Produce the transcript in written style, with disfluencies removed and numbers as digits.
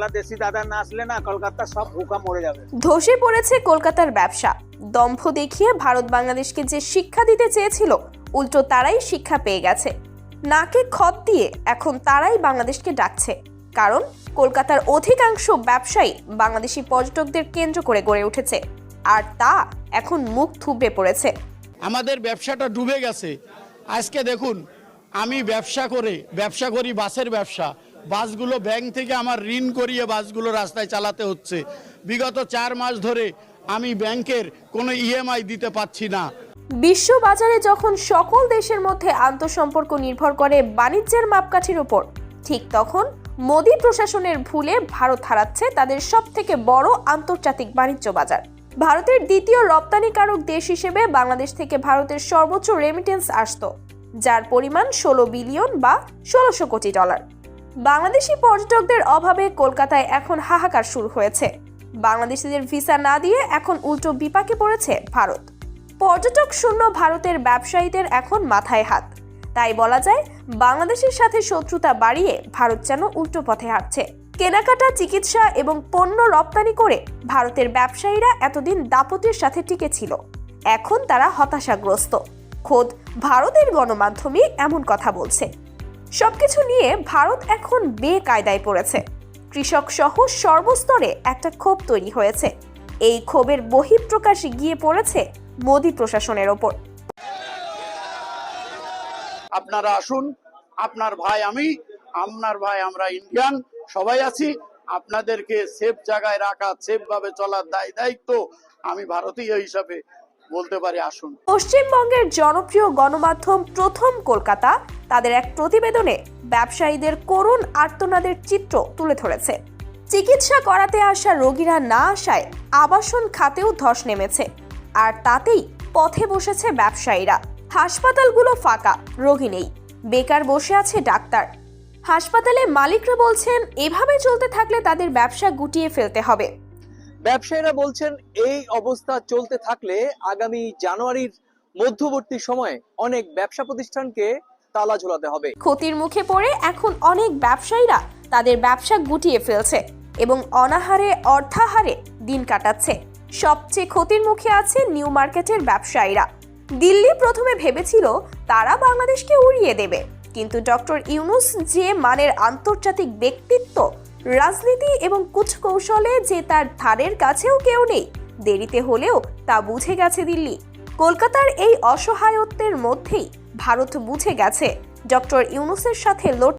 বাংলাদেশি দাদা না আসলে না কলকাতা সব ভুকা মরে যাবে। ধসে পড়েছে কলকাতার ব্যবসা। দম্ভ দেখিয়ে ভারত বাংলাদেশকে যে শিক্ষা দিতে চেয়েছিল, উল্টো তারাই শিক্ষা পেয়ে গেছে। নাকে খত দিয়ে এখন তারাই বাংলাদেশকে ডাকছে, কারণ কলকাতার অধিকাংশ ব্যবসায়ী বাংলাদেশি পর্যটকদের কেন্দ্র করে গড়ে উঠেছে, আর তা এখন মুখ থুবড়ে পড়েছে। আমাদের ব্যবসাটা ডুবে গেছে। আজকে দেখুন, আমি ব্যবসা করি বাসের ব্যবসা। বাসগুলো ব্যাংক থেকে আমার ঋণ করিয়ে বাসগুলো রাস্তায় চালাতে হচ্ছে। বিগত 4 মাস ধরে আমি ব্যাংকের কোনো ইএমআই দিতে পারছি না। বিশ্ব বাজারে যখন সকল দেশের মধ্যে আন্তঃসম্পর্ক নির্ভর করে বাণিজ্যের মাপকাঠির উপর, ঠিক তখন মোদী প্রশাসনের ভুলে ভারত হারাচ্ছে তাদের সবথেকে বড় আন্তর্জাতিক বাণিজ্য বাজার। ভারতের দ্বিতীয় রপ্তানিকারক দেশ হিসেবে বাংলাদেশ থেকে ভারতের সর্বোচ্চ রেমিটেন্স আসতো, যার পরিমাণ 16 বিলিয়ন বা 1600 কোটি ডলার। বাংলাদেশি পর্যটকদের অভাবে কলকাতায় এখন হাহাকার শুরু হয়েছে। বাংলাদেশিদের ভিসা না দিয়ে এখন উল্টো বিপাকে পড়েছে ভারত। পর্যটক শূন্য ভারতের ব্যবসায়ীদের এখন মাথায় হাত। তাই বলা যায়, বাংলাদেশের সাথে শত্রুতা বাড়িয়ে ভারত যেন উল্টো পথে হাঁটছে। কেনাকাটা, চিকিৎসা এবং পণ্য রপ্তানি করে ভারতের ব্যবসায়ীরা এতদিন দাপটের সাথে টিকে ছিল। এখন তারা হতাশাগ্রস্ত। খোদ ভারতের গণমাধ্যমে এমন কথা বলছে। সবকিছু নিয়ে ভারত এখন বেকায়দায় পড়েছে। কৃষক সহ সর্বস্তরে একটা ক্ষোভ তৈরি হয়েছে। এই ক্ষোভের বহিঃপ্রকাশ গিয়ে পড়েছে মোদী প্রশাসনের ওপর। আপনারা আসুন, আপনার ভাই আমি, আপনার ভাই আমরা ইন্ডিয়ান, সবাই আছি। আপনাদেরকে সেফ জায়গায় রাখা, সেফ ভাবে চলার দায়িত্ব আমি ভারতীয় হিসাবে বলতে পারি। আসুন। পশ্চিমবঙ্গের জনপ্রিয় গণমাধ্যম প্রথম কলকাতা তাদের এক প্রতিবেদনে ব্যবসায়ীদের করুণ আর্তনাদের চিত্র তুলে ধরেছে। চিকিৎসা করাতে আসা রোগীরা না আসায় আবাসন খাতেও ধস নেমেছে, আর তাতেই পথে বসেছে ব্যবসায়ীরা। হাসপাতালগুলো ফাঁকা, রোগী নেই, বেকার বসে আছে ডাক্তার। হাসপাতালে মালিকরা বলছেন, এভাবে চলতে থাকলে তাদের ব্যবসা গুটিয়ে ফেলতে হবে। ব্যবসায়ীরা বলছেন, এই অবস্থা চলতে থাকলে আগামী জানুয়ারির মধ্যবর্তী সময়ে অনেক ব্যবসা প্রতিষ্ঠানকে তালা ঝোলাতে হবে। ক্ষতির মুখে পড়ে এখন অনেক ব্যবসায়ীরা তাদের ব্যবসা গুটিয়ে ফেলছে এবং অনাহারে অর্থাহারে দিন কাটাচ্ছে। সবচেয়ে ক্ষতির মুখে আছে নিউ মার্কেটের ব্যবসায়ীরা। দিল্লি প্রথমে ভেবেছিল তারা বাংলাদেশকে উড়িয়ে দেবে, কিন্তু ডক্টর ইউনূস যে মানের আন্তর্জাতিক ব্যক্তিত্ব, রাজনীতি এবং কুচকৌশলে যে তার ধারের কাছেও কেউ নেই, দেরিতে হলেও তা বুঝে গেছে দিল্লি। কলকাতার এই অসহায়ত্বের মধ্যেই ভারত বুঝে গেছে ডক্টর ইউনূসের সাথে লড়তে